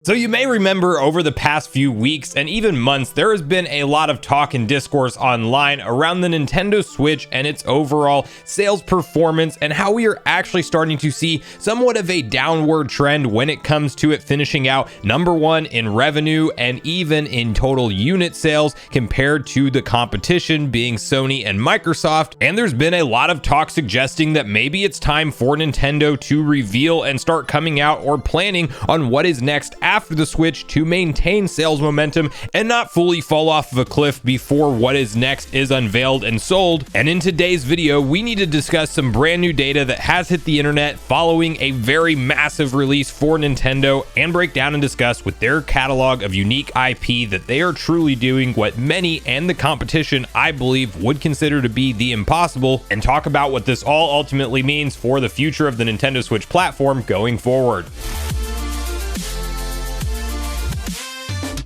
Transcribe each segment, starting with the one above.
So you may remember over the past few weeks and even months, there has been a lot of talk and discourse online around the Nintendo Switch and its overall sales performance, and how we are actually starting to see somewhat of a downward trend when it comes to it finishing out number one in revenue and even in total unit sales compared to the competition being Sony and Microsoft. And there's been a lot of talk suggesting that maybe it's time for Nintendo to reveal and start coming out or planning on what is next after the Switch to maintain sales momentum and not fully fall off of a cliff before what is next is unveiled and sold. And in today's video, we need to discuss some brand new data that has hit the internet following a very massive release for Nintendo, and break down and discuss with their catalog of unique IP that they are truly doing what many and the competition, I believe, would consider to be the impossible, and talk about what this all ultimately means for the future of the Nintendo Switch platform going forward.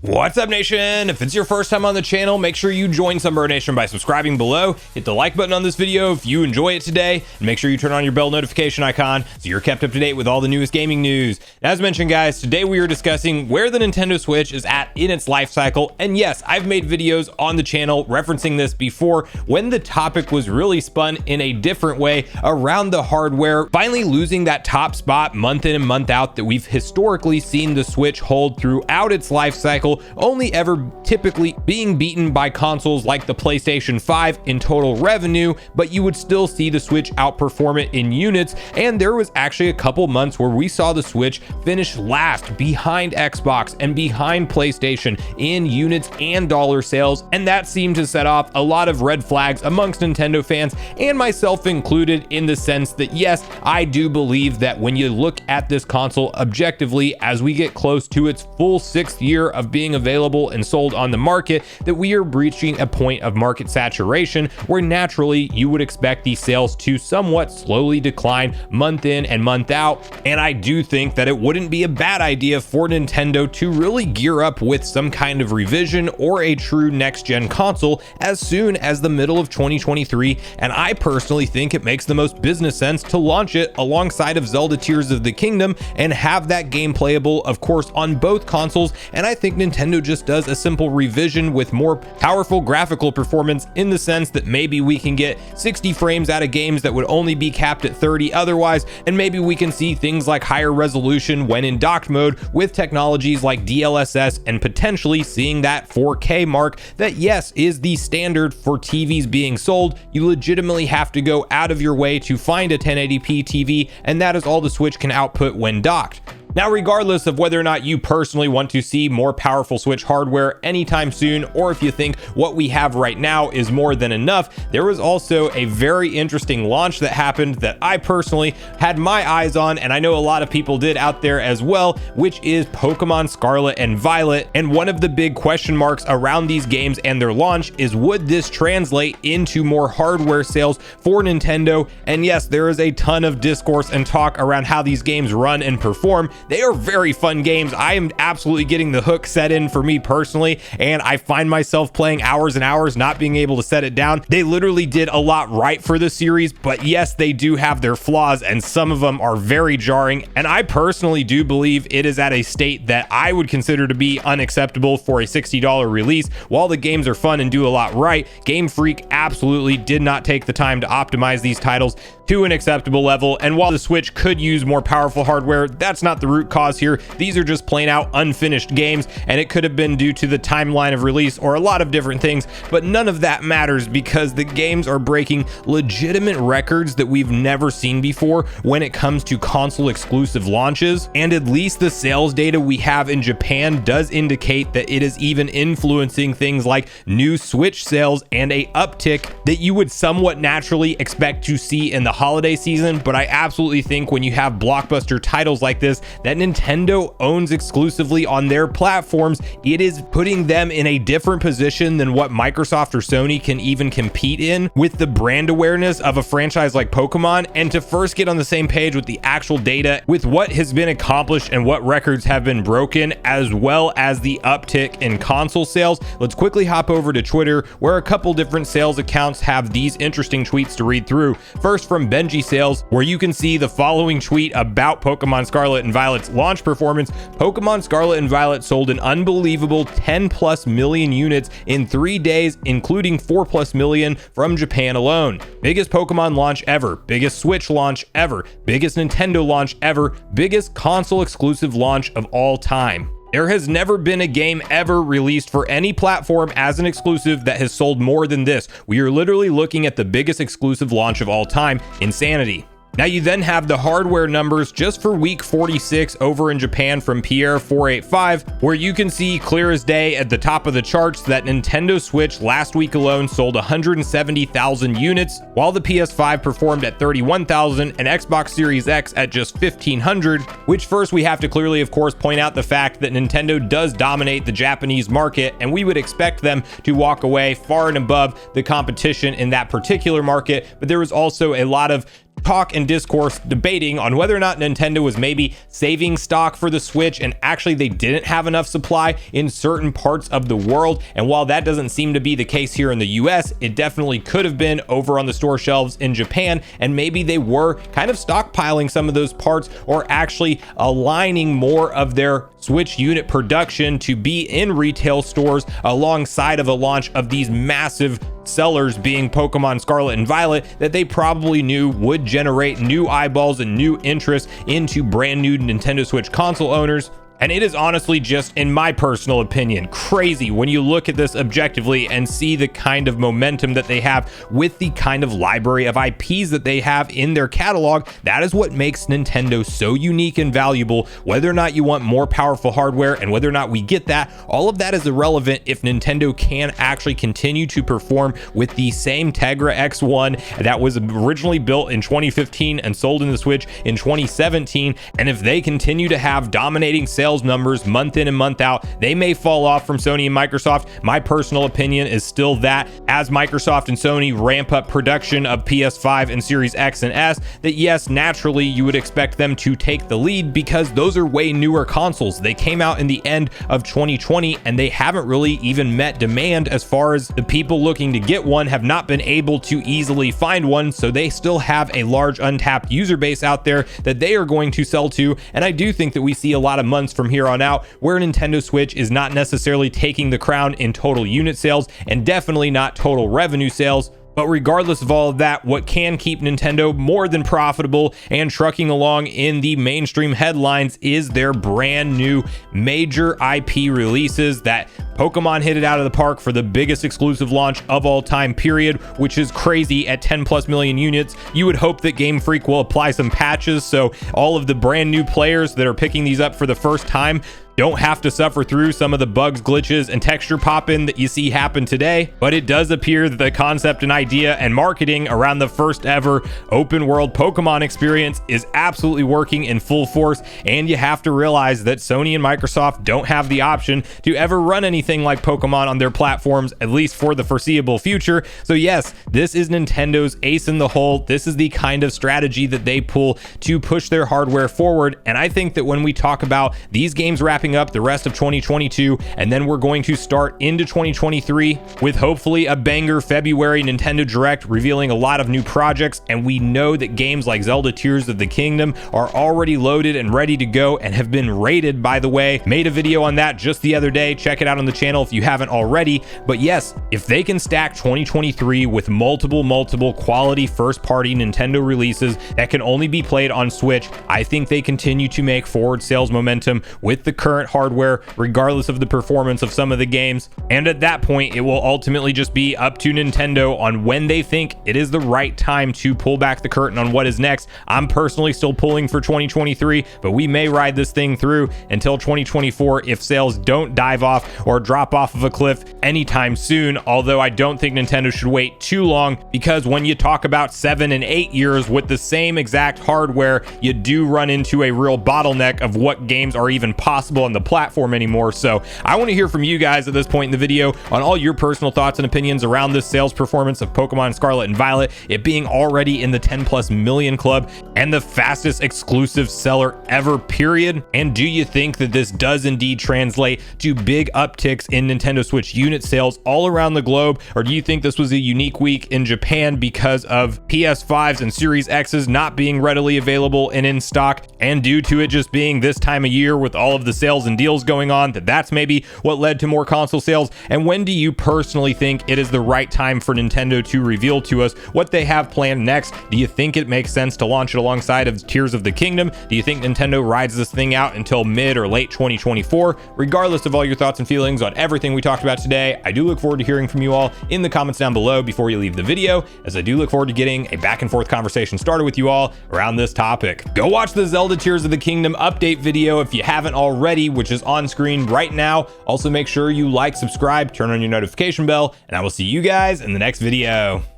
What's up, Nation? If it's your first time on the channel, make sure you join Sunbro Nation by subscribing below. Hit the like button on this video if you enjoy it today, and make sure you turn on your bell notification icon so you're kept up to date with all the newest gaming news. As mentioned, guys, today we are discussing where the Nintendo Switch is at in its life cycle. And yes, I've made videos on the channel referencing this before, when the topic was really spun in a different way around the hardware finally losing that top spot month in and month out that we've historically seen the Switch hold throughout its life cycle, only ever typically being beaten by consoles like the PlayStation 5 in total revenue, but you would still see the Switch outperform it in units. And there was actually a couple months where we saw the Switch finish last behind Xbox and behind PlayStation in units and dollar sales, and that seemed to set off a lot of red flags amongst Nintendo fans, and myself included, in the sense that yes, I do believe that when you look at this console objectively, as we get close to its full 6th year of being available and sold on the market, that we are reaching a point of market saturation where naturally you would expect these sales to somewhat slowly decline month in and month out. And I do think that it wouldn't be a bad idea for Nintendo to really gear up with some kind of revision or a true next-gen console as soon as the middle of 2023. And I personally think it makes the most business sense to launch it alongside of Zelda Tears of the Kingdom and have that game playable, of course, on both consoles. And I think Nintendo just does a simple revision with more powerful graphical performance, in the sense that maybe we can get 60 frames out of games that would only be capped at 30 otherwise, and maybe we can see things like higher resolution when in docked mode with technologies like DLSS, and potentially seeing that 4K mark that, yes, is the standard for TVs being sold. You legitimately have to go out of your way to find a 1080p TV, and that is all the Switch can output when docked. Now, regardless of whether or not you personally want to see more powerful Switch hardware anytime soon, or if you think what we have right now is more than enough, there was also a very interesting launch that happened that I personally had my eyes on, and I know a lot of people did out there as well, which is Pokemon Scarlet and Violet. And one of the big question marks around these games and their launch is, would this translate into more hardware sales for Nintendo? And yes, there is a ton of discourse and talk around how these games run and perform. They are very fun games. I am absolutely getting the hook set in for me personally, and I find myself playing hours and hours not being able to set it down. They literally did a lot right for the series, but yes, they do have their flaws, and some of them are very jarring. And I personally do believe it is at a state that I would consider to be unacceptable for a $60 release. While the games are fun and do a lot right, Game Freak absolutely did not take the time to optimize these titles to an acceptable level. And while the Switch could use more powerful hardware, that's not the root cause here. These are just plain out unfinished games, and it could have been due to the timeline of release or a lot of different things, but none of that matters because the games are breaking legitimate records that we've never seen before when it comes to console exclusive launches. And at least the sales data we have in Japan does indicate that it is even influencing things like new Switch sales and a uptick that you would somewhat naturally expect to see in the holiday season. But I absolutely think when you have blockbuster titles like this that Nintendo owns exclusively on their platforms, it is putting them in a different position than what Microsoft or Sony can even compete in with the brand awareness of a franchise like Pokemon. And to first get on the same page with the actual data, with what has been accomplished and what records have been broken, as well as the uptick in console sales, let's quickly hop over to Twitter, where a couple different sales accounts have these interesting tweets to read through. First, from from Benji Sales, where you can see the following tweet about Pokemon Scarlet and Violet's launch performance. Pokemon Scarlet and Violet sold an unbelievable 10 plus million units in 3 days, including 4 plus million from Japan alone. Biggest Pokemon launch ever, biggest Switch launch ever, biggest Nintendo launch ever, biggest console exclusive launch of all time. There has never been a game ever released for any platform as an exclusive that has sold more than this. We are literally looking at the biggest exclusive launch of all time. Insanity. Now you then have the hardware numbers just for week 46 over in Japan from Pierre485, where you can see clear as day at the top of the charts that Nintendo Switch last week alone sold 170,000 units, while the PS5 performed at 31,000 and Xbox Series X at just 1,500, which first we have to clearly of course point out the fact that Nintendo does dominate the Japanese market, and we would expect them to walk away far and above the competition in that particular market. But there was also a lot of talk and discourse debating on whether or not Nintendo was maybe saving stock for the Switch, and actually they didn't have enough supply in certain parts of the world. And while that doesn't seem to be the case here in the US, it definitely could have been over on the store shelves in Japan, and maybe they were kind of stockpiling some of those parts, or actually aligning more of their Switch unit production to be in retail stores alongside of a launch of these massive sellers being Pokemon Scarlet and Violet that they probably knew would generate new eyeballs and new interest into brand new Nintendo Switch console owners. And it is honestly, just in my personal opinion, crazy when you look at this objectively and see the kind of momentum that they have with the kind of library of IPs that they have in their catalog. That is what makes Nintendo so unique and valuable. Whether or not you want more powerful hardware and whether or not we get that, all of that is irrelevant if Nintendo can actually continue to perform with the same Tegra X1 that was originally built in 2015 and sold in the Switch in 2017. And if they continue to have dominating sales numbers month in and month out, they may fall off from Sony and Microsoft. My personal opinion is still that as Microsoft and Sony ramp up production of PS5 and Series X and S, that yes, naturally you would expect them to take the lead because those are way newer consoles. They came out in the end of 2020 and they haven't really even met demand, as far as the people looking to get one have not been able to easily find one. So they still have a large untapped user base out there that they are going to sell to. And I do think that we see a lot of months from here on out where Nintendo Switch is not necessarily taking the crown in total unit sales, and definitely not total revenue sales. But regardless of all of that, what can keep Nintendo more than profitable and trucking along in the mainstream headlines is their brand new major IP releases. That Pokemon hit it out of the park for the biggest exclusive launch of all time, period, which is crazy at 10 plus million units. You would hope that Game Freak will apply some patches so all of the brand new players that are picking these up for the first time don't have to suffer through some of the bugs, glitches, and texture pop-in that you see happen today. But it does appear that the concept and idea and marketing around the first ever open world Pokemon experience is absolutely working in full force. And you have to realize that Sony and Microsoft don't have the option to ever run anything like Pokemon on their platforms, at least for the foreseeable future. So yes, this is Nintendo's ace in the hole. This is the kind of strategy that they pull to push their hardware forward. And I think that when we talk about these games wrapping up the rest of 2022, and then we're going to start into 2023 with hopefully a banger February Nintendo Direct revealing a lot of new projects, and we know that games like Zelda Tears of the Kingdom are already loaded and ready to go and have been rated, by the way. Made a video on that just the other day. Check it out on the channel if you haven't already. But yes, if they can stack 2023 with multiple quality first-party Nintendo releases that can only be played on Switch, I think they continue to make forward sales momentum with the current hardware, regardless of the performance of some of the games. And at that point, it will ultimately just be up to Nintendo on when they think it is the right time to pull back the curtain on what is next. I'm personally still pulling for 2023, but we may ride this thing through until 2024 if sales don't dive off or drop off of a cliff anytime soon. Although I don't think Nintendo should wait too long, because when you talk about 7 and 8 years with the same exact hardware, you do run into a real bottleneck of what games are even possible on the platform anymore. So I want to hear from you guys at this point in the video on all your personal thoughts and opinions around this sales performance of Pokemon Scarlet and Violet, it being already in the 10+ million club and the fastest exclusive seller ever, period. And do you think that this does indeed translate to big upticks in Nintendo Switch unit sales all around the globe? Or do you think this was a unique week in Japan because of PS5s and Series X's not being readily available and in stock, and due to it just being this time of year with all of the sales and deals going on, that's maybe what led to more console sales? And when do you personally think it is the right time for Nintendo to reveal to us what they have planned next? Do you think it makes sense to launch it alongside of Tears of the Kingdom? Do you think Nintendo rides this thing out until mid or late 2024? Regardless of all your thoughts and feelings on everything we talked about today, I do look forward to hearing from you all in the comments down below before you leave the video, as I do look forward to getting a back and forth conversation started with you all around this topic. Go watch the Zelda Tears of the Kingdom update video if you haven't already, which is on screen right now. Also, make sure you like, subscribe, turn on your notification bell, and I will see you guys in the next video.